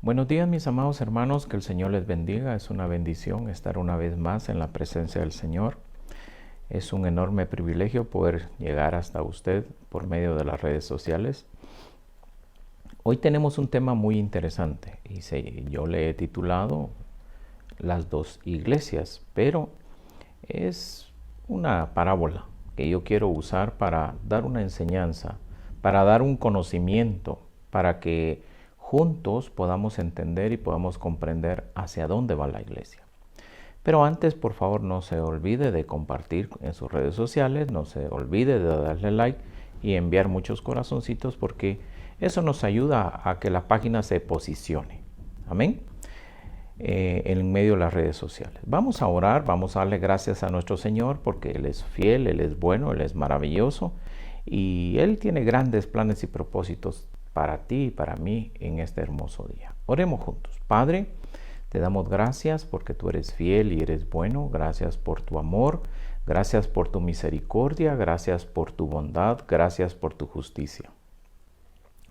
Buenos días, mis amados hermanos, que el Señor les bendiga. Es una bendición estar una vez más en la presencia del Señor. Es un enorme privilegio poder llegar hasta usted por medio de las redes sociales. Hoy tenemos un tema muy interesante y yo le he titulado Las dos iglesias, pero es una parábola que yo quiero usar para dar una enseñanza, para dar un conocimiento, para que juntos podamos entender y podamos comprender hacia dónde va la iglesia. Pero antes, por favor, no se olvide de compartir en sus redes sociales, no se olvide de darle like y enviar muchos corazoncitos porque eso nos ayuda a que la página se posicione. Amén. En medio de las redes sociales. Vamos a orar, vamos a darle gracias a nuestro Señor porque Él es fiel, Él es bueno, Él es maravilloso y Él tiene grandes planes y propósitos para ti y para mí en este hermoso día. Oremos juntos. Padre, te damos gracias porque tú eres fiel y eres bueno. Gracias por tu amor, gracias por tu misericordia, gracias por tu bondad, gracias por tu justicia.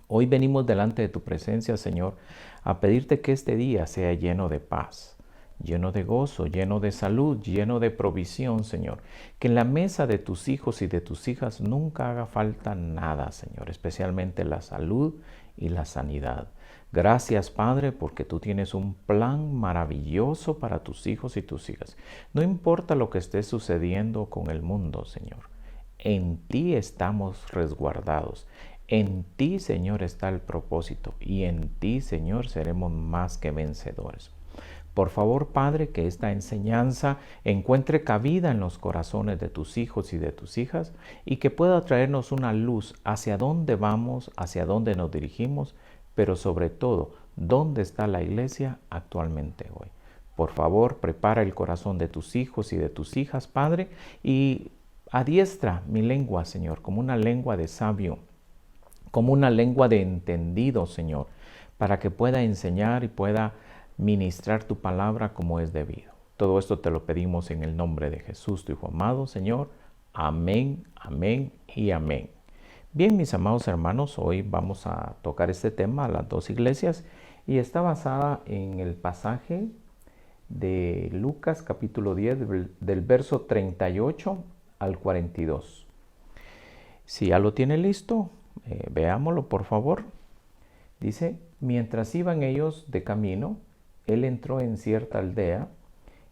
Hoy venimos delante de tu presencia, Señor, a pedirte que este día sea lleno de paz, lleno de gozo, lleno de salud, lleno de provisión, Señor. Que en la mesa de tus hijos y de tus hijas nunca haga falta nada, Señor, especialmente la salud y la sanidad. Gracias, Padre, porque tú tienes un plan maravilloso para tus hijos y tus hijas. No importa lo que esté sucediendo con el mundo, Señor. En ti estamos resguardados. En ti, Señor, está el propósito y en ti, Señor, seremos más que vencedores. Por favor, Padre, que esta enseñanza encuentre cabida en los corazones de tus hijos y de tus hijas y que pueda traernos una luz hacia dónde vamos, hacia dónde nos dirigimos, pero sobre todo, dónde está la iglesia actualmente hoy. Por favor, prepara el corazón de tus hijos y de tus hijas, Padre, y adiestra mi lengua, Señor, como una lengua de sabio, como una lengua de entendido, Señor, para que pueda enseñar y pueda ministrar tu palabra como es debido. Todo esto te lo pedimos en el nombre de Jesús, tu Hijo amado, Señor. Amén, amén y amén. Bien, mis amados hermanos, hoy vamos a tocar este tema, las dos iglesias, y está basada en el pasaje de Lucas capítulo 10, del verso 38 al 42. Si ya lo tiene listo, veámoslo por favor. Dice, mientras iban ellos de camino, él entró en cierta aldea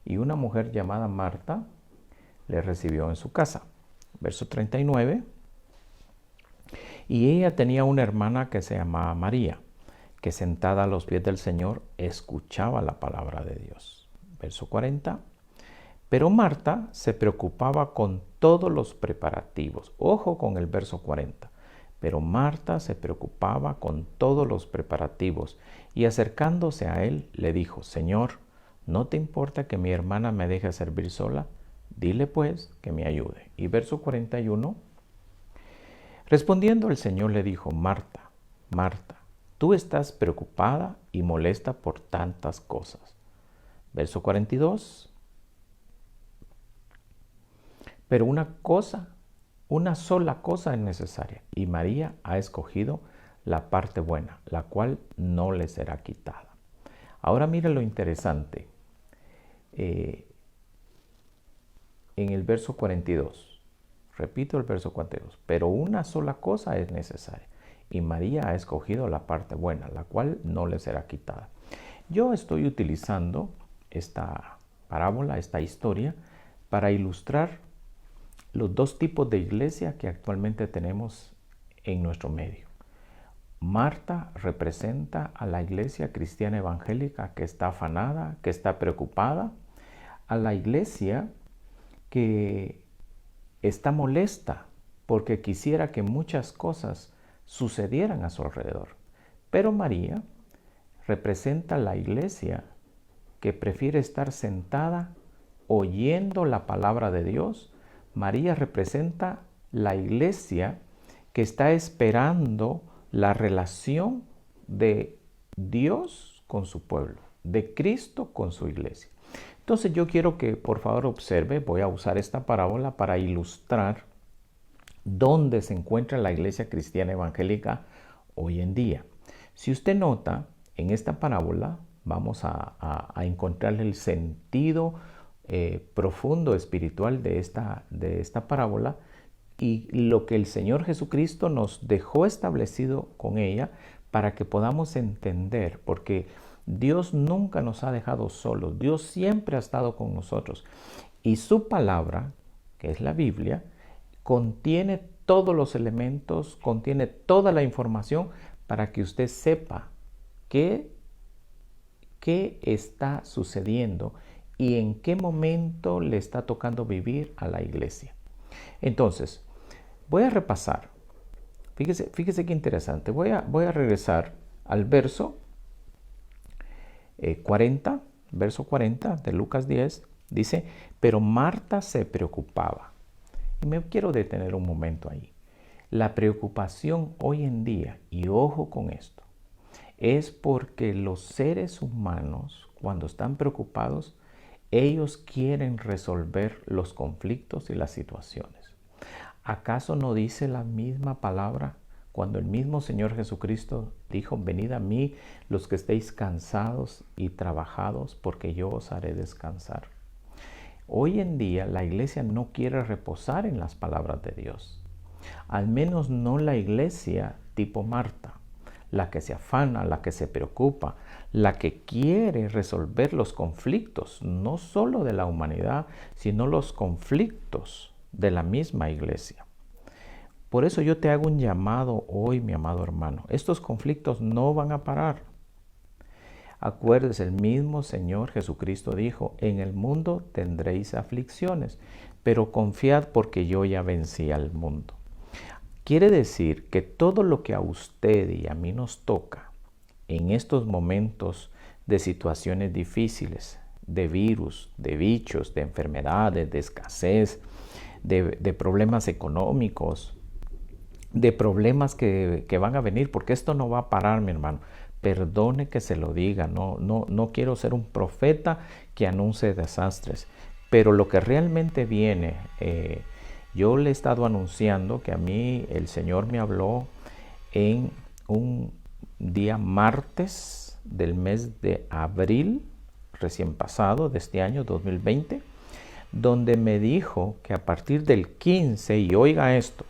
y una mujer llamada Marta le recibió en su casa. Verso 39. Y ella tenía una hermana que se llamaba María, que sentada a los pies del Señor escuchaba la palabra de Dios. Verso 40. Pero Marta se preocupaba con todos los preparativos. Ojo con el verso 40. Pero Marta se preocupaba con todos los preparativos y acercándose a él le dijo, Señor, ¿no te importa que mi hermana me deje servir sola? Dile pues que me ayude. Y verso 41. Respondiendo el Señor le dijo, Marta, Marta, tú estás preocupada y molesta por tantas cosas. Verso 42. Pero una sola cosa es necesaria, y María ha escogido la parte buena, la cual no le será quitada. Ahora mire lo interesante. En el verso 42, repito el verso 42, pero una sola cosa es necesaria, y María ha escogido la parte buena, la cual no le será quitada. Yo estoy utilizando esta parábola, esta historia, para ilustrar los dos tipos de iglesia que actualmente tenemos en nuestro medio. Marta representa a la iglesia cristiana evangélica que está afanada, que está preocupada, a la iglesia que está molesta porque quisiera que muchas cosas sucedieran a su alrededor. Pero María representa a la iglesia que prefiere estar sentada oyendo la palabra de Dios. María representa la iglesia que está esperando la relación de Dios con su pueblo, de Cristo con su iglesia. Entonces yo quiero que por favor observe, voy a usar esta parábola para ilustrar dónde se encuentra la iglesia cristiana evangélica hoy en día. Si usted nota, en esta parábola vamos a encontrar el sentido profundo espiritual de esta parábola y lo que el Señor Jesucristo nos dejó establecido con ella para que podamos entender, porque Dios nunca nos ha dejado solos, Dios siempre ha estado con nosotros y su palabra, que es la Biblia, contiene todos los elementos, contiene toda la información para que usted sepa qué está sucediendo y en qué momento le está tocando vivir a la iglesia. Entonces, voy a repasar. Fíjese qué interesante. Voy a regresar al verso 40, verso 40 de Lucas 10. Dice, pero Marta se preocupaba. Y me quiero detener un momento ahí. La preocupación hoy en día, y ojo con esto, es porque los seres humanos, cuando están preocupados, ellos quieren resolver los conflictos y las situaciones. ¿Acaso no dice la misma palabra cuando el mismo Señor Jesucristo dijo, venid a mí los que estéis cansados y trabajados, porque yo os haré descansar? Hoy en día la iglesia no quiere reposar en las palabras de Dios. Al menos no la iglesia tipo Marta, la que se afana, la que se preocupa, la que quiere resolver los conflictos, no solo de la humanidad, sino los conflictos de la misma iglesia. Por eso yo te hago un llamado hoy, mi amado hermano. Estos conflictos no van a parar. Acuérdese, el mismo Señor Jesucristo dijo, en el mundo tendréis aflicciones, pero confiad porque yo ya vencí al mundo. Quiere decir que todo lo que a usted y a mí nos toca en estos momentos de situaciones difíciles, de virus, de bichos, de enfermedades, de escasez, de problemas económicos, de problemas que van a venir, porque esto no va a parar, mi hermano. Perdone que se lo diga, no quiero ser un profeta que anuncie desastres, pero lo que realmente viene, yo le he estado anunciando que a mí el Señor me habló en un día martes del mes de abril, recién pasado, de este año 2020, donde me dijo que a partir del 15, y oiga esto,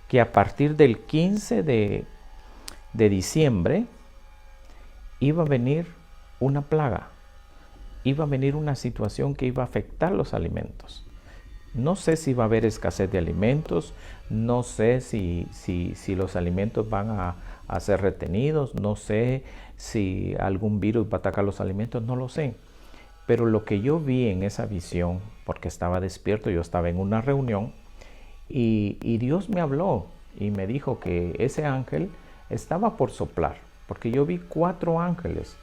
que a partir del 15 de diciembre, iba a venir una plaga, iba a venir una situación que iba a afectar los alimentos. No sé si va a haber escasez de alimentos, no sé si los alimentos van a ser retenidos, no sé si algún virus va a atacar los alimentos, no lo sé. Pero lo que yo vi en esa visión, porque estaba despierto, yo estaba en una reunión, y Dios me habló y me dijo que ese ángel estaba por soplar. Porque yo vi 4 ángeles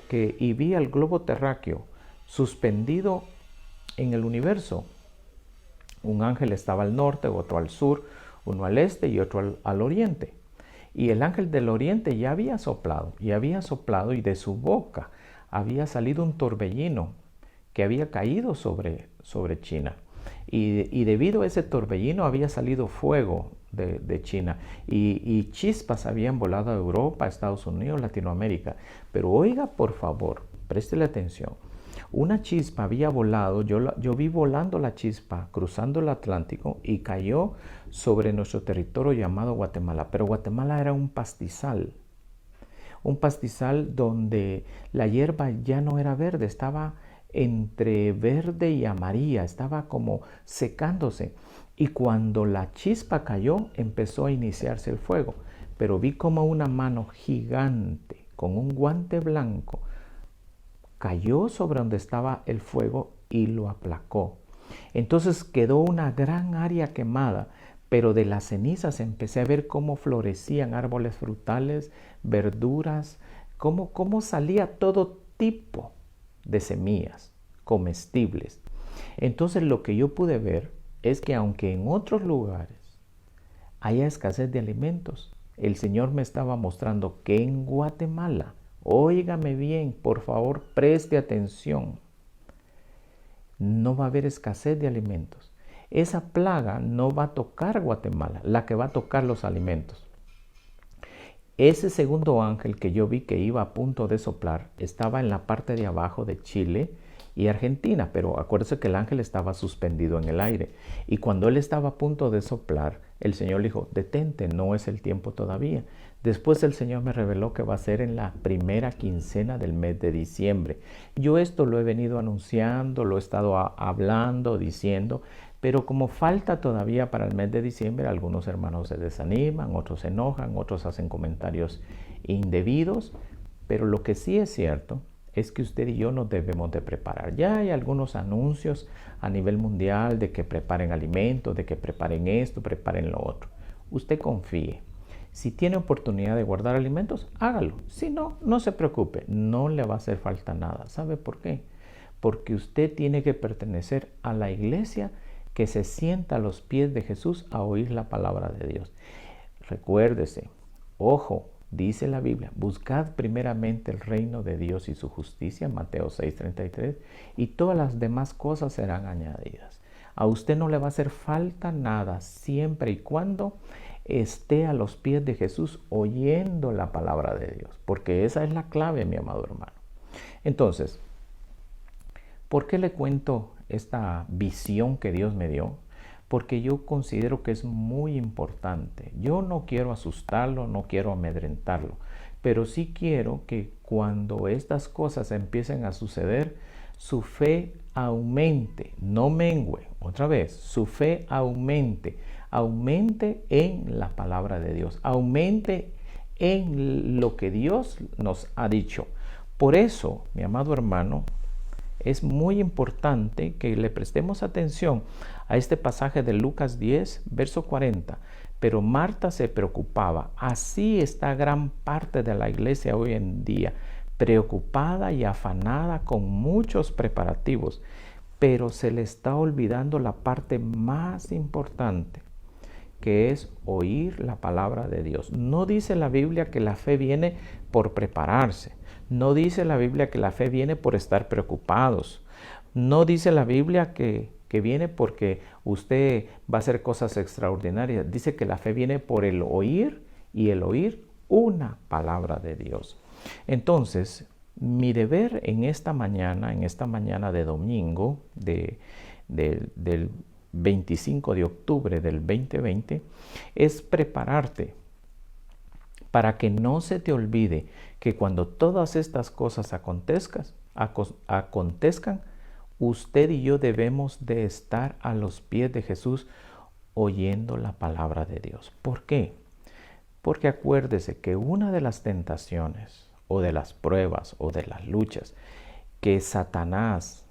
y vi al globo terráqueo suspendido en el universo. Un ángel estaba al norte, otro al sur, uno al este y otro al oriente. Y el ángel del oriente ya había soplado y de su boca había salido un torbellino que había caído sobre China. Y debido a ese torbellino había salido fuego de China y chispas habían volado a Europa, Estados Unidos, Latinoamérica. Pero oiga, por favor, préstele atención. Una chispa había volado, yo vi volando la chispa cruzando el Atlántico y cayó sobre nuestro territorio llamado Guatemala. Pero Guatemala era un pastizal donde la hierba ya no era verde, estaba entre verde y amarilla, estaba como secándose. Y cuando la chispa cayó, empezó a iniciarse el fuego. Pero vi como una mano gigante con un guante blanco cayó sobre donde estaba el fuego y lo aplacó. Entonces quedó una gran área quemada, pero de las cenizas empecé a ver cómo florecían árboles frutales, verduras, cómo salía todo tipo de semillas comestibles. Entonces lo que yo pude ver es que aunque en otros lugares haya escasez de alimentos, el Señor me estaba mostrando que en Guatemala, óigame bien, por favor, preste atención, no va a haber escasez de alimentos. Esa plaga no va a tocar Guatemala, la que va a tocar los alimentos. Ese segundo ángel que yo vi que iba a punto de soplar estaba en la parte de abajo de Chile y Argentina, pero acuérdese que el ángel estaba suspendido en el aire. Y cuando él estaba a punto de soplar, el Señor le dijo, detente, no es el tiempo todavía. Después el Señor me reveló que va a ser en la primera quincena del mes de diciembre. Yo esto lo he venido anunciando, lo he estado hablando, diciendo, pero como falta todavía para el mes de diciembre, algunos hermanos se desaniman, otros se enojan, otros hacen comentarios indebidos, pero lo que sí es cierto es que usted y yo nos debemos de preparar. Ya hay algunos anuncios a nivel mundial de que preparen alimentos, de que preparen esto, preparen lo otro. Usted confíe. Si tiene oportunidad de guardar alimentos, hágalo. Si no, no se preocupe, no le va a hacer falta nada. ¿Sabe por qué? Porque usted tiene que pertenecer a la iglesia que se sienta a los pies de Jesús a oír la palabra de Dios. Recuérdese, ojo, dice la Biblia, buscad primeramente el reino de Dios y su justicia, Mateo 6:33, y todas las demás cosas serán añadidas. A usted no le va a hacer falta nada siempre y cuando esté a los pies de Jesús oyendo la palabra de Dios, porque esa es la clave, mi amado hermano. Entonces, ¿por qué le cuento esta visión que Dios me dio? Porque yo considero que es muy importante. Yo no quiero asustarlo, no quiero amedrentarlo, pero sí quiero que cuando estas cosas empiecen a suceder, su fe aumente, no mengüe. Otra vez, su fe aumente en la palabra de Dios, aumente en lo que Dios nos ha dicho. Por eso, mi amado hermano, es muy importante que le prestemos atención a este pasaje de Lucas 10, verso 40. Pero Marta se preocupaba. Así está gran parte de la iglesia hoy en día, preocupada y afanada con muchos preparativos, pero se le está olvidando la parte más importante, que es oír la palabra de Dios. No dice la Biblia que la fe viene por prepararse. No dice la Biblia que la fe viene por estar preocupados. No dice la Biblia que viene porque usted va a hacer cosas extraordinarias. Dice que la fe viene por el oír y el oír una palabra de Dios. Entonces, mi deber en esta mañana de domingo del 25 de octubre del 2020, es prepararte para que no se te olvide que cuando todas estas cosas acontezcan, usted y yo debemos de estar a los pies de Jesús oyendo la palabra de Dios. ¿Por qué? Porque acuérdese que una de las tentaciones o de las pruebas o de las luchas que Satanás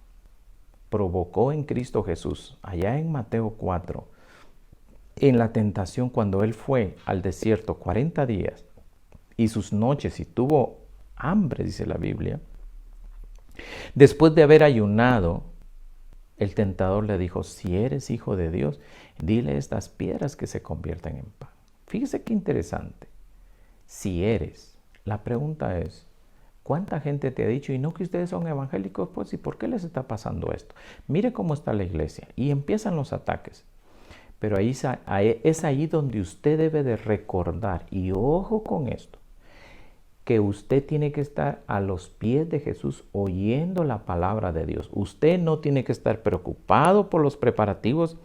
provocó en Cristo Jesús, allá en Mateo 4, en la tentación cuando él fue al desierto 40 días y sus noches y tuvo hambre, dice la Biblia, después de haber ayunado, el tentador le dijo, si eres hijo de Dios, dile a estas piedras que se conviertan en pan. Fíjese qué interesante. Si eres, la pregunta es, ¿cuánta gente te ha dicho, y no que ustedes son evangélicos, pues, y por qué les está pasando esto? Mire cómo está la iglesia, y empiezan los ataques. Pero ahí es ahí donde usted debe de recordar, y ojo con esto, que usted tiene que estar a los pies de Jesús oyendo la palabra de Dios. Usted no tiene que estar preocupado por los preparativos,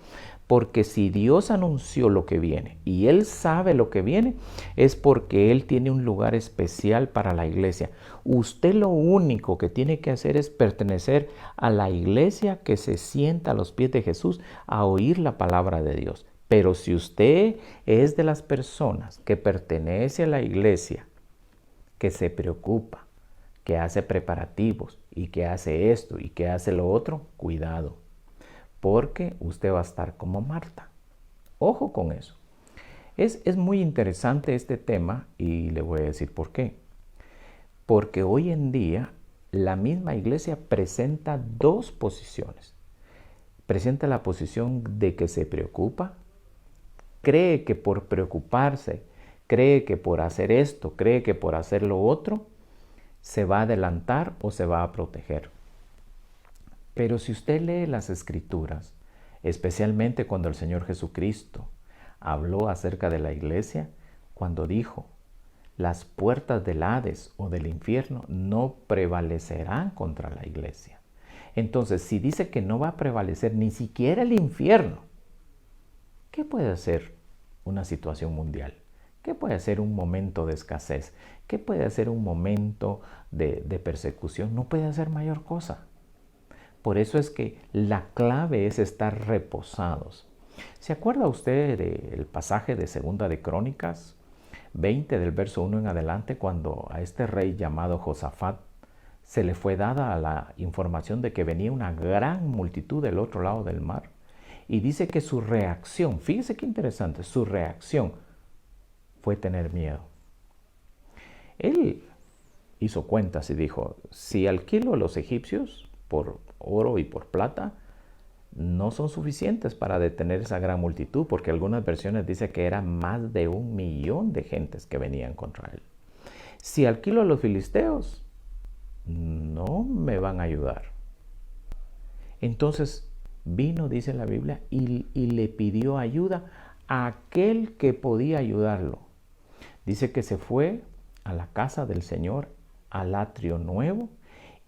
porque si Dios anunció lo que viene y Él sabe lo que viene, es porque Él tiene un lugar especial para la iglesia. Usted lo único que tiene que hacer es pertenecer a la iglesia que se sienta a los pies de Jesús a oír la palabra de Dios. Pero si usted es de las personas que pertenece a la iglesia, que se preocupa, que hace preparativos y que hace esto y que hace lo otro, cuidado, porque usted va a estar como Marta. Ojo con eso. Es muy interesante este tema y le voy a decir por qué. Porque hoy en día la misma iglesia presenta dos posiciones. Presenta la posición de que se preocupa, cree que por preocuparse, cree que por hacer esto, cree que por hacer lo otro, se va a adelantar o se va a proteger. Pero si usted lee las Escrituras, especialmente cuando el Señor Jesucristo habló acerca de la iglesia, cuando dijo, las puertas del Hades o del infierno no prevalecerán contra la iglesia. Entonces, si dice que no va a prevalecer ni siquiera el infierno, ¿qué puede hacer una situación mundial? ¿Qué puede hacer un momento de escasez? ¿Qué puede hacer un momento de persecución? No puede hacer mayor cosa. Por eso es que la clave es estar reposados. ¿Se acuerda usted del pasaje de Segunda de Crónicas 20, del verso 1 en adelante, cuando a este rey llamado Josafat se le fue dada la información de que venía una gran multitud del otro lado del mar? Y dice que su reacción, fíjese qué interesante, su reacción fue tener miedo. Él hizo cuentas y dijo, si alquilo a los egipcios por oro y por plata, no son suficientes para detener esa gran multitud, porque algunas versiones dicen que eran más de 1 millón de gentes que venían contra él. Si alquilo a los filisteos, no me van a ayudar. Entonces vino, dice la Biblia, y le pidió ayuda a aquel que podía ayudarlo. Dice que se fue a la casa del Señor, al atrio nuevo,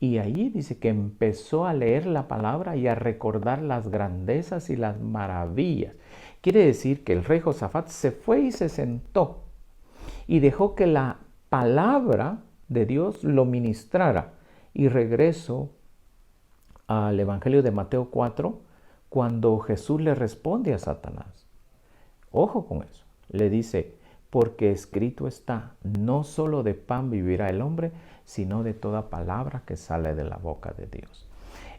y allí dice que empezó a leer la palabra y a recordar las grandezas y las maravillas. Quiere decir que el rey Josafat se fue y se sentó y dejó que la palabra de Dios lo ministrara. Y regreso al Evangelio de Mateo 4, cuando Jesús le responde a Satanás. Ojo con eso. Le dice, porque escrito está, no solo de pan vivirá el hombre, sino de toda palabra que sale de la boca de Dios.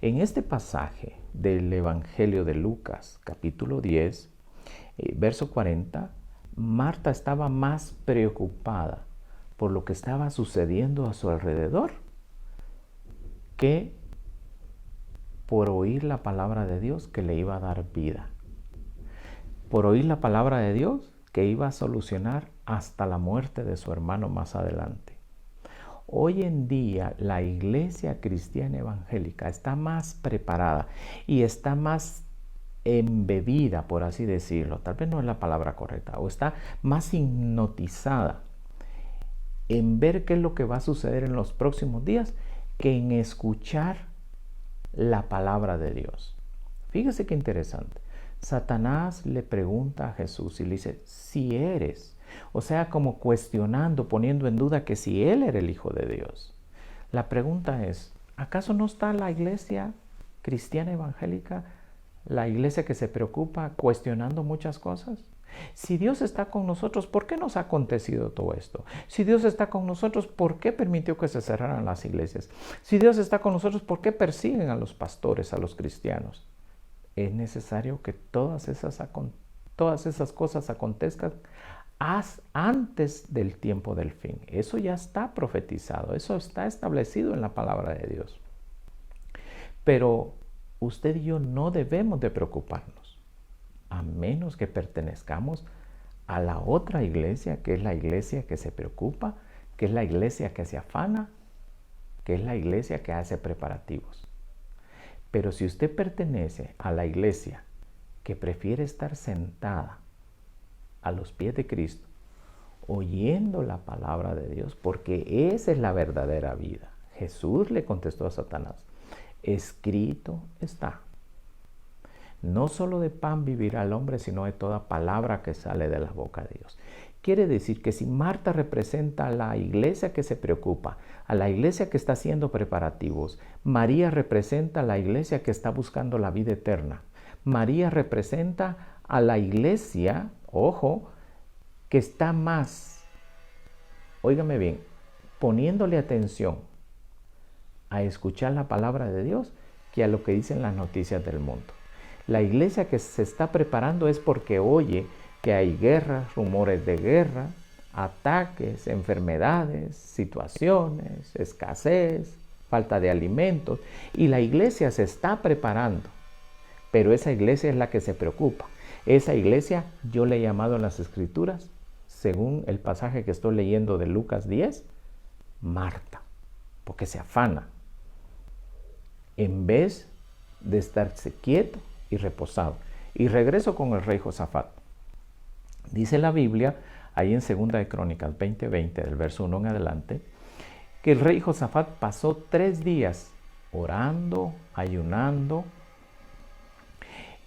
En este pasaje del Evangelio de Lucas, capítulo 10, verso 40, Marta estaba más preocupada por lo que estaba sucediendo a su alrededor que por oír la palabra de Dios que le iba a dar vida. Por oír la palabra de Dios que iba a solucionar hasta la muerte de su hermano más adelante. Hoy en día la iglesia cristiana evangélica está más preparada y está más embebida, por así decirlo, tal vez no es la palabra correcta, o está más hipnotizada en ver qué es lo que va a suceder en los próximos días que en escuchar la palabra de Dios. Fíjese qué interesante. Satanás le pregunta a Jesús y le dice, si eres, o sea, como cuestionando, poniendo en duda que si él era el Hijo de Dios. La pregunta es, ¿acaso no está la iglesia cristiana evangélica, la iglesia que se preocupa cuestionando muchas cosas? Si Dios está con nosotros, ¿por qué nos ha acontecido todo esto? Si Dios está con nosotros, ¿por qué permitió que se cerraran las iglesias? Si Dios está con nosotros, ¿por qué persiguen a los pastores, a los cristianos? Es necesario que todas esas cosas acontezcan antes del tiempo del fin. Eso ya está profetizado, eso está establecido en la palabra de Dios. Pero usted y yo no debemos de preocuparnos, a menos que pertenezcamos a la otra iglesia, que es la iglesia que se preocupa, que es la iglesia que se afana, que es la iglesia que hace preparativos. Pero si usted pertenece a la iglesia que prefiere estar sentada a los pies de Cristo, oyendo la palabra de Dios, porque esa es la verdadera vida. Jesús le contestó a Satanás, escrito está. No solo de pan vivirá el hombre, sino de toda palabra que sale de la boca de Dios. Quiere decir que si Marta representa a la iglesia que se preocupa, a la iglesia que está haciendo preparativos, María representa a la iglesia que está buscando la vida eterna. María representa a la iglesia, ojo, que está más, óigame bien, poniéndole atención a escuchar la palabra de Dios que a lo que dicen las noticias del mundo. La iglesia que se está preparando es porque oye que hay guerras, rumores de guerra, ataques, enfermedades, situaciones, escasez, falta de alimentos, y la iglesia se está preparando. Pero esa iglesia es la que se preocupa. Esa iglesia yo le he llamado en las Escrituras, según el pasaje que estoy leyendo de Lucas 10, Marta, porque se afana, en vez de estarse quieto y reposado. Y regreso con el rey Josafat. Dice la Biblia, ahí en 2 Crónicas 20:20, del verso 1 en adelante, que el rey Josafat pasó 3 días orando, ayunando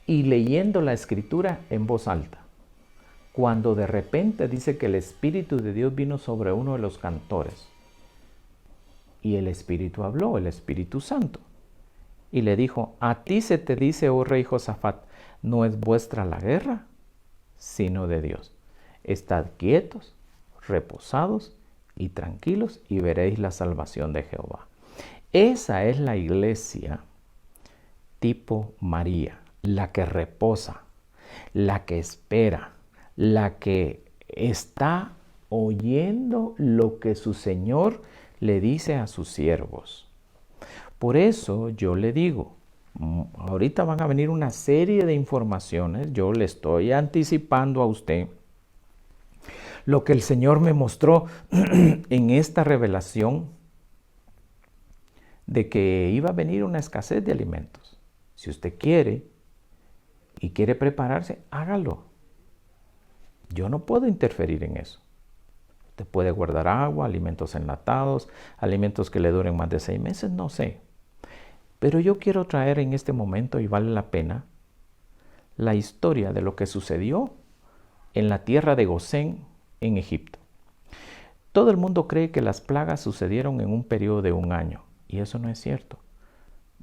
y leyendo la escritura en voz alta. Cuando de repente dice que el Espíritu de Dios vino sobre uno de los cantores. Y el Espíritu habló, el Espíritu Santo. Y le dijo, a ti se te dice, oh rey Josafat, no es vuestra la guerra, sino de Dios. Estad quietos, reposados y tranquilos y veréis la salvación de Jehová. Esa es la iglesia tipo María, la que reposa, la que espera, la que está oyendo lo que su Señor le dice a sus siervos. Por eso yo le digo, ahorita van a venir una serie de informaciones, yo le estoy anticipando a usted lo que el Señor me mostró en esta revelación de que iba a venir una escasez de alimentos. Si usted quiere y quiere prepararse, hágalo. Yo no puedo interferir en eso. Usted puede guardar agua, alimentos enlatados, alimentos que le duren más de 6 meses, no sé. Pero yo quiero traer en este momento, y vale la pena, la historia de lo que sucedió en la tierra de Gosén, en Egipto. Todo el mundo cree que las plagas sucedieron en un periodo de 1 año, y eso no es cierto.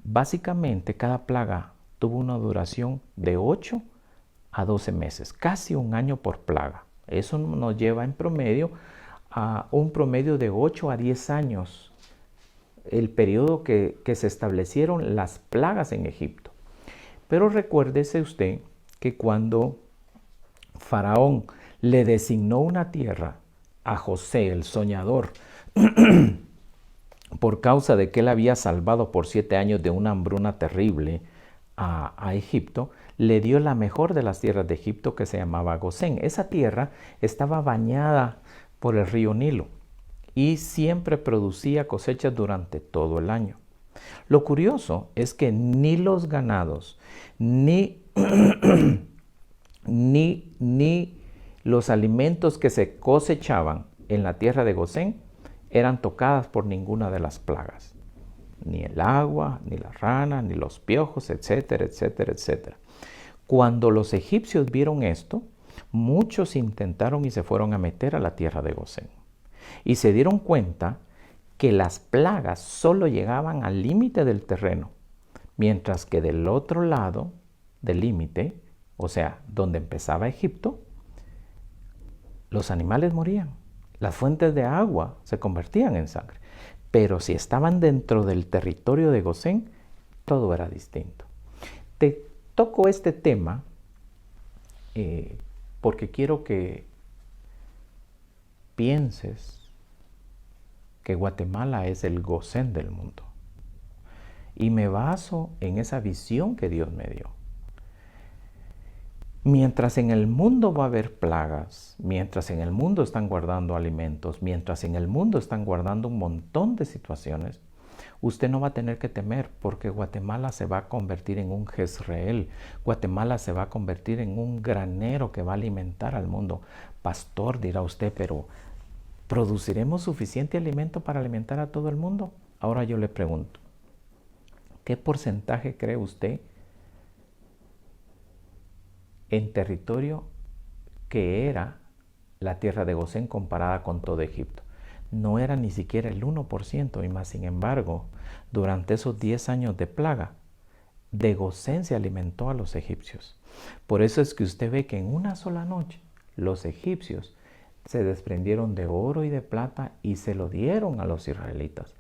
Básicamente, cada plaga tuvo una duración de 8 a 12 meses, casi 1 año por plaga. Eso nos lleva en promedio a un promedio de 8 a 10 años, el periodo que se establecieron las plagas en Egipto. Pero recuérdese usted que cuando Faraón le designó una tierra a José, el soñador, por causa de que él había salvado por 7 años de una hambruna terrible a Egipto, le dio la mejor de las tierras de Egipto, que se llamaba Gosén. Esa tierra estaba bañada por el río Nilo y siempre producía cosechas durante todo el año. Lo curioso es que ni los ganados, ni los alimentos que se cosechaban en la tierra de Gosén eran tocadas por ninguna de las plagas. Ni el agua, ni las ranas, ni los piojos, etcétera, etcétera, etcétera. Cuando los egipcios vieron esto, muchos intentaron y se fueron a meter a la tierra de Gosén. Y se dieron cuenta que las plagas solo llegaban al límite del terreno, mientras que del otro lado del límite, o sea, donde empezaba Egipto, los animales morían. Las fuentes de agua se convertían en sangre. Pero si estaban dentro del territorio de Gosén, todo era distinto. Te toco este tema porque quiero que pienses que Guatemala es el Gosén del mundo. Y me baso en esa visión que Dios me dio. Mientras en el mundo va a haber plagas, mientras en el mundo están guardando alimentos, mientras en el mundo están guardando un montón de situaciones, usted no va a tener que temer, porque Guatemala se va a convertir en un Jezreel. Guatemala se va a convertir en un granero que va a alimentar al mundo. Pastor, dirá usted, pero ¿produciremos suficiente alimento para alimentar a todo el mundo? Ahora yo le pregunto, ¿qué porcentaje cree usted en territorio que era la tierra de Gosén comparada con todo Egipto? No era ni siquiera el 1%, y más sin embargo, durante esos 10 años de plaga, de Gosén se alimentó a los egipcios. Por eso es que usted ve que en una sola noche los egipcios se desprendieron de oro y de plata y se lo dieron a los israelitas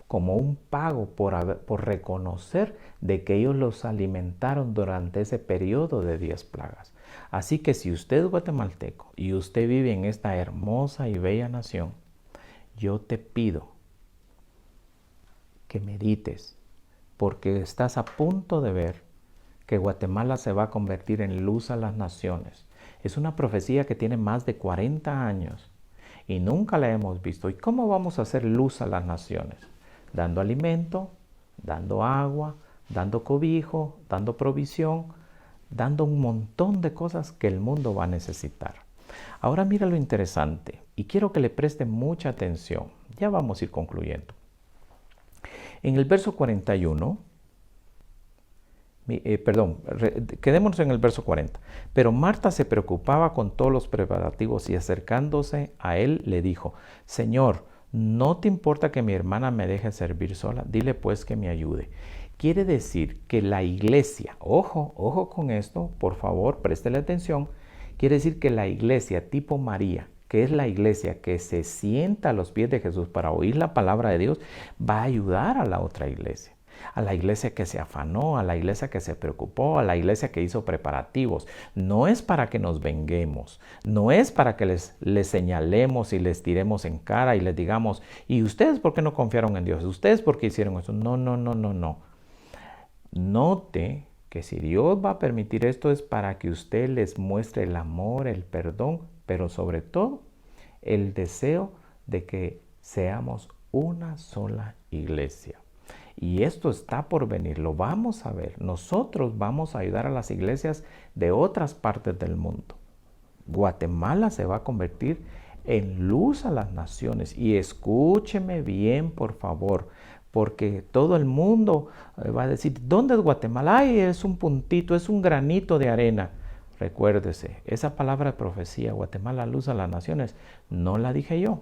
como un pago por reconocer de que ellos los alimentaron durante ese periodo de 10 plagas. Así que si usted es guatemalteco y usted vive en esta hermosa y bella nación, yo te pido que medites, porque estás a punto de ver que Guatemala se va a convertir en luz a las naciones. Es una profecía que tiene más de 40 años y nunca la hemos visto. ¿Y cómo vamos a hacer luz a las naciones? Dando alimento, dando agua, dando cobijo, dando provisión, dando un montón de cosas que el mundo va a necesitar. Ahora mira lo interesante y quiero que le preste mucha atención. Ya vamos a ir concluyendo. En el verso 41, quedémonos en el verso 40. Pero Marta se preocupaba con todos los preparativos y acercándose a él le dijo, Señor, ¿no te importa que mi hermana me deje servir sola? Dile pues que me ayude. Quiere decir que la iglesia, ojo con esto, por favor, préstele atención. Quiere decir que la iglesia tipo María, que es la iglesia que se sienta a los pies de Jesús para oír la palabra de Dios, va a ayudar a la otra iglesia. A la iglesia que se afanó, a la iglesia que se preocupó, a la iglesia que hizo preparativos. No es para que nos venguemos, no es para que les señalemos y les tiremos en cara y les digamos, ¿y ustedes por qué no confiaron en Dios? ¿Ustedes por qué hicieron eso? No. Note que si Dios va a permitir esto es para que usted les muestre el amor, el perdón, pero sobre todo el deseo de que seamos una sola iglesia. Y esto está por venir, lo vamos a ver. Nosotros vamos a ayudar a las iglesias de otras partes del mundo. Guatemala se va a convertir en luz a las naciones. Y escúcheme bien, por favor, porque todo el mundo va a decir, ¿dónde es Guatemala? Ay, es un puntito, es un granito de arena. Recuérdese, esa palabra de profecía, Guatemala, luz a las naciones, no la dije yo.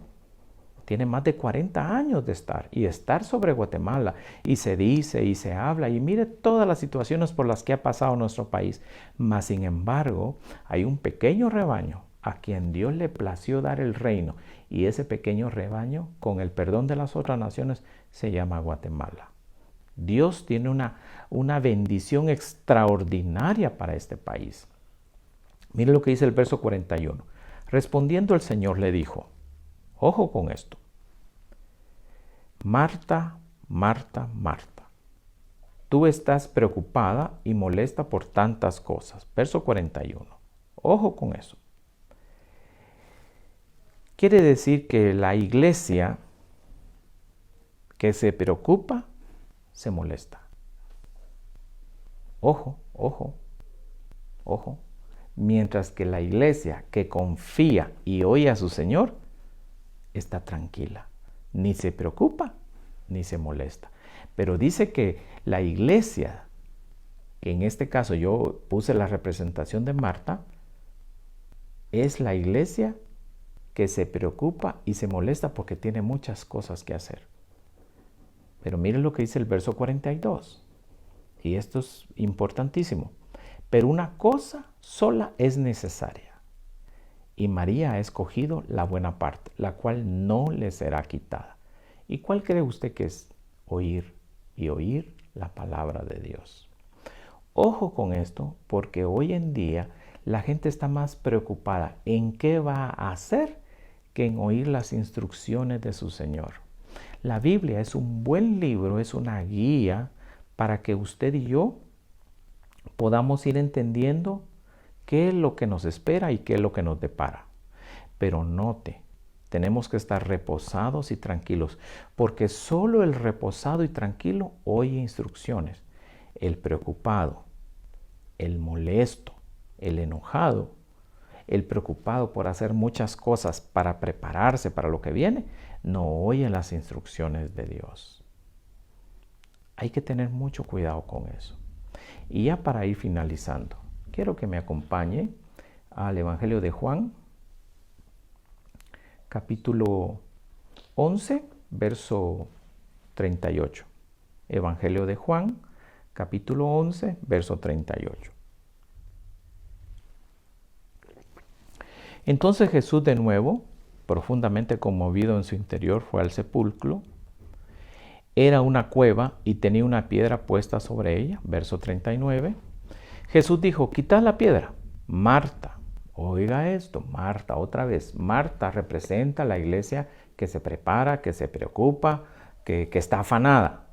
Tiene más de 40 años de estar sobre Guatemala, y se dice y se habla, y mire todas las situaciones por las que ha pasado nuestro país. Mas, sin embargo, hay un pequeño rebaño a quien Dios le plació dar el reino, y ese pequeño rebaño, con el perdón de las otras naciones, se llama Guatemala. Dios tiene una bendición extraordinaria para este país. Mire lo que dice el verso 41. Respondiendo el Señor le dijo, ojo con esto, Marta, Marta, Marta, tú estás preocupada y molesta por tantas cosas. Verso 41. Ojo con eso. Quiere decir que la iglesia que se preocupa, se molesta. Ojo. Mientras que la iglesia que confía y oye a su Señor, está tranquila. Ni se preocupa, ni se molesta. Pero dice que la iglesia, que en este caso yo puse la representación de Marta, es la iglesia que se preocupa y se molesta porque tiene muchas cosas que hacer. Pero miren lo que dice el verso 42. Y esto es importantísimo. Pero una cosa sola es necesaria. Y María ha escogido la buena parte, la cual no le será quitada. ¿Y cuál cree usted que es? Oír y oír la palabra de Dios. Ojo con esto, porque hoy en día la gente está más preocupada en qué va a hacer que en oír las instrucciones de su Señor. La Biblia es un buen libro, es una guía para que usted y yo podamos ir entendiendo qué es lo que nos espera y qué es lo que nos depara. Pero note, tenemos que estar reposados y tranquilos, porque solo el reposado y tranquilo oye instrucciones. El preocupado, el molesto, el enojado, el preocupado por hacer muchas cosas para prepararse para lo que viene, no oye las instrucciones de Dios. Hay que tener mucho cuidado con eso. Y ya para ir finalizando, quiero que me acompañe al Evangelio de Juan, capítulo 11, verso 38. Evangelio de Juan, capítulo 11, verso 38. Entonces Jesús de nuevo, profundamente conmovido en su interior, fue al sepulcro. Era una cueva y tenía una piedra puesta sobre ella. Verso 39. Jesús dijo, quitad la piedra. Marta, oiga esto, Marta, otra vez. Marta representa a la iglesia que se prepara, que se preocupa, que está afanada.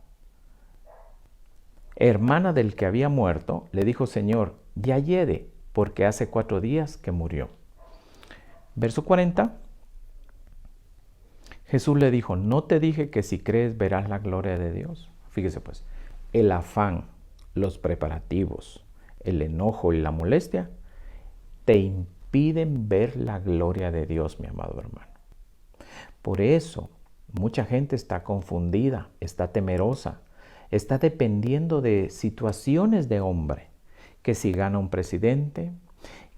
Hermana del que había muerto, le dijo, Señor, ya hiede, porque hace 4 días que murió. Verso 40. Jesús le dijo, ¿no te dije que si crees verás la gloria de Dios? Fíjese pues, el afán, los preparativos, el enojo y la molestia te impiden impiden ver la gloria de Dios, mi amado hermano. Por eso, mucha gente está confundida, está temerosa, está dependiendo de situaciones de hombre, que si gana un presidente,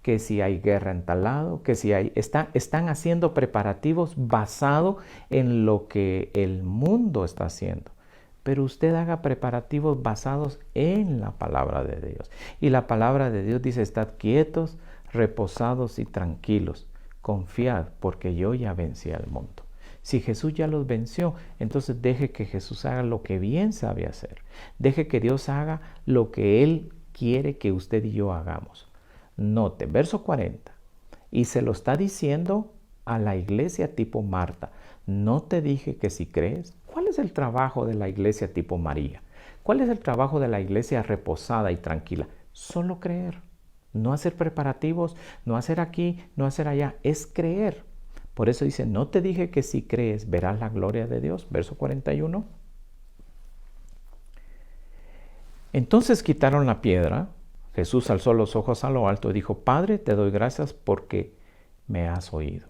que si hay guerra en tal lado, que si hay... Están haciendo preparativos basados en lo que el mundo está haciendo. Pero usted haga preparativos basados en la palabra de Dios. Y la palabra de Dios dice, estad quietos, reposados y tranquilos. Confiad, porque yo ya vencí al mundo. Si Jesús ya los venció, entonces deje que Jesús haga lo que bien sabe hacer. Deje que Dios haga lo que Él quiere que usted y yo hagamos. Note, verso 40. Y se lo está diciendo a la iglesia tipo Marta. ¿No te dije que si crees? ¿Cuál es el trabajo de la iglesia tipo María? ¿Cuál es el trabajo de la iglesia reposada y tranquila? Solo creer. No hacer preparativos, no hacer aquí, no hacer allá. Es creer. Por eso dice, ¿no te dije que si crees verás la gloria de Dios? Verso 41. Entonces quitaron la piedra. Jesús alzó los ojos a lo alto y dijo, Padre, te doy gracias porque me has oído.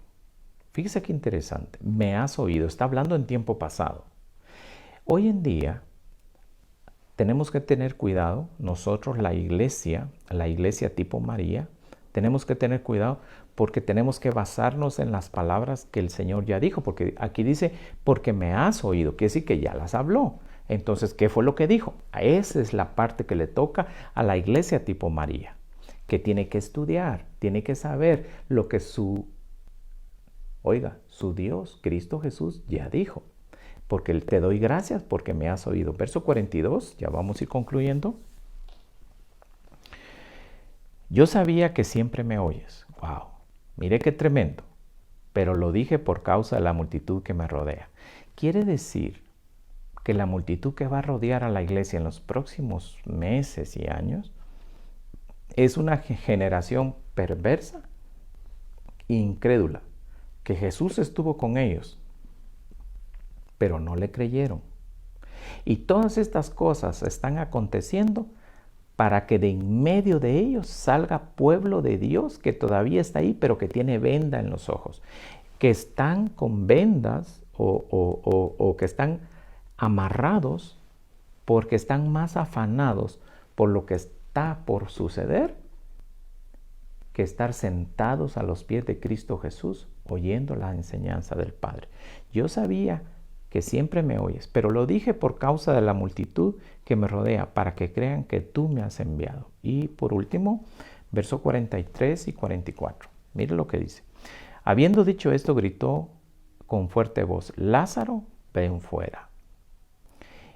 Fíjese qué interesante, me has oído, está hablando en tiempo pasado. Hoy en día tenemos que tener cuidado, nosotros la iglesia tipo María, tenemos que tener cuidado porque tenemos que basarnos en las palabras que el Señor ya dijo, porque aquí dice, porque me has oído, quiere decir que ya las habló. Entonces, ¿qué fue lo que dijo? Esa es la parte que le toca a la iglesia tipo María, que tiene que estudiar, tiene que saber lo que su Dios, Cristo Jesús, ya dijo. Porque te doy gracias porque me has oído. Verso 42, ya vamos a ir concluyendo. Yo sabía que siempre me oyes. Wow, mire qué tremendo. Pero lo dije por causa de la multitud que me rodea. Quiere decir que la multitud que va a rodear a la iglesia en los próximos meses y años es una generación perversa e incrédula, que Jesús estuvo con ellos, pero no le creyeron. Y todas estas cosas están aconteciendo para que de en medio de ellos salga pueblo de Dios que todavía está ahí, pero que tiene venda en los ojos, que están con vendas o que están amarrados porque están más afanados por lo que está por suceder que estar sentados a los pies de Cristo Jesús oyendo la enseñanza del Padre. Yo sabía que siempre me oyes, pero lo dije por causa de la multitud que me rodea, para que crean que tú me has enviado. Y por último, verso 43 y 44. Mire lo que dice. Habiendo dicho esto, gritó con fuerte voz, Lázaro, ven fuera.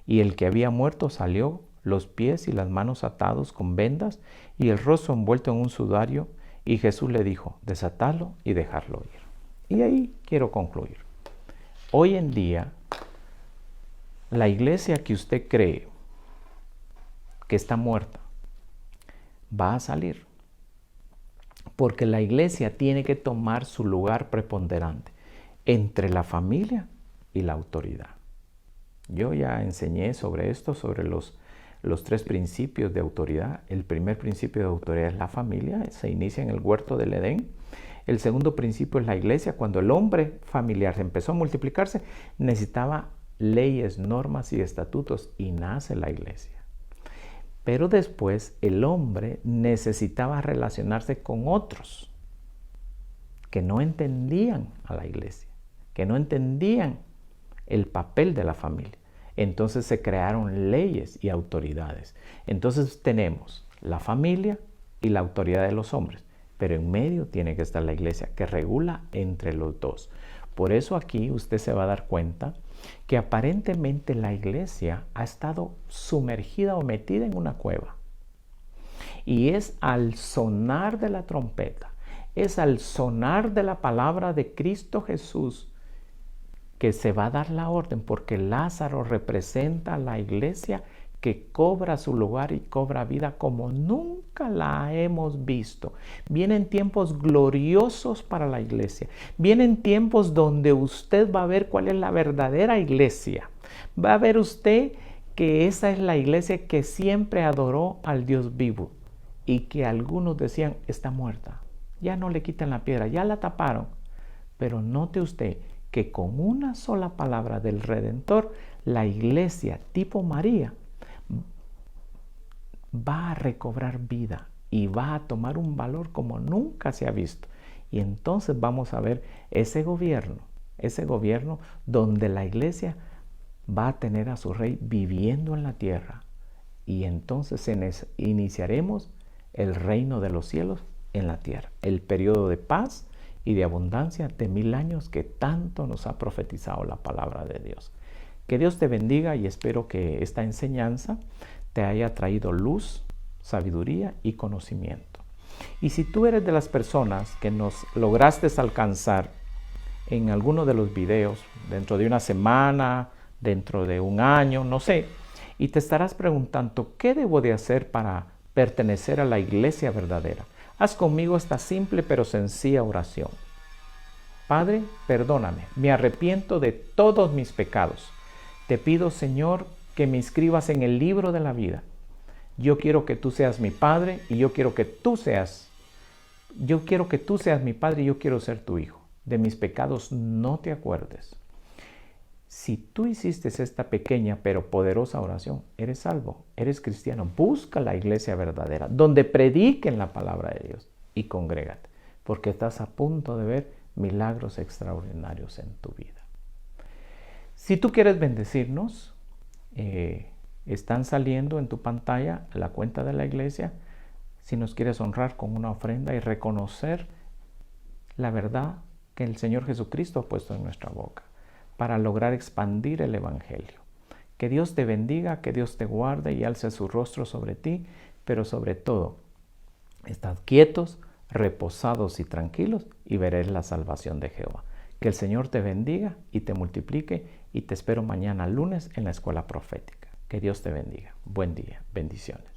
Y el que había muerto salió, los pies y las manos atados con vendas y el rostro envuelto en un sudario, y Jesús le dijo, desatadlo y dejarlo ir. Y ahí quiero concluir. Hoy en día, la iglesia que usted cree que está muerta, va a salir. Porque la iglesia tiene que tomar su lugar preponderante entre la familia y la autoridad. Yo ya enseñé sobre esto, sobre los 3 principios de autoridad. El primer principio de autoridad es la familia, se inicia en el huerto del Edén. El segundo principio es la iglesia. Cuando el hombre familiar empezó a multiplicarse, necesitaba leyes, normas y estatutos, y nace la iglesia. Pero después el hombre necesitaba relacionarse con otros que no entendían a la iglesia, que no entendían el papel de la familia. Entonces se crearon leyes y autoridades. Entonces tenemos la familia y la autoridad de los hombres, pero en medio tiene que estar la iglesia que regula entre los dos. Por eso aquí usted se va a dar cuenta que aparentemente la iglesia ha estado sumergida o metida en una cueva. Y es al sonar de la trompeta, es al sonar de la palabra de Cristo Jesús que se va a dar la orden, porque Lázaro representa a la iglesia que cobra su lugar y cobra vida como nunca la hemos visto. Vienen tiempos gloriosos para la iglesia. Vienen tiempos donde usted va a ver cuál es la verdadera iglesia. Va a ver usted que esa es la iglesia que siempre adoró al Dios vivo y que algunos decían está muerta. ya no le quiten la piedra, ya la taparon. Pero note usted que con una sola palabra del Redentor, la iglesia tipo María va a recobrar vida y va a tomar un valor como nunca se ha visto. Y entonces vamos a ver ese gobierno donde la iglesia va a tener a su rey viviendo en la tierra. Y entonces iniciaremos el reino de los cielos en la tierra, el periodo de paz y de abundancia de 1000 años que tanto nos ha profetizado la palabra de Dios. Que Dios te bendiga y espero que esta enseñanza te haya traído luz, sabiduría y conocimiento. Y si tú eres de las personas que nos lograste alcanzar en alguno de los videos, dentro de una semana, dentro de un año, no sé, y te estarás preguntando, ¿qué debo de hacer para pertenecer a la iglesia verdadera? Haz conmigo esta simple pero sencilla oración. Padre, perdóname, me arrepiento de todos mis pecados. Te pido, Señor, que me inscribas en el libro de la vida. Yo quiero que tú seas mi Padre y yo quiero que tú seas mi Padre y yo quiero ser tu Hijo. De mis pecados no te acuerdes. Si tú hiciste esta pequeña pero poderosa oración, eres salvo, eres cristiano. Busca la iglesia verdadera, donde prediquen la palabra de Dios y congrégate, porque estás a punto de ver milagros extraordinarios en tu vida. Si tú quieres bendecirnos, están saliendo en tu pantalla la cuenta de la iglesia. Si nos quieres honrar con una ofrenda y reconocer la verdad que el Señor Jesucristo ha puesto en nuestra boca para lograr expandir el Evangelio. Que Dios te bendiga, que Dios te guarde y alce su rostro sobre ti, pero sobre todo, estad quietos, reposados y tranquilos y veréis la salvación de Jehová. Que el Señor te bendiga y te multiplique y te espero mañana lunes en la escuela profética. Que Dios te bendiga. Buen día. Bendiciones.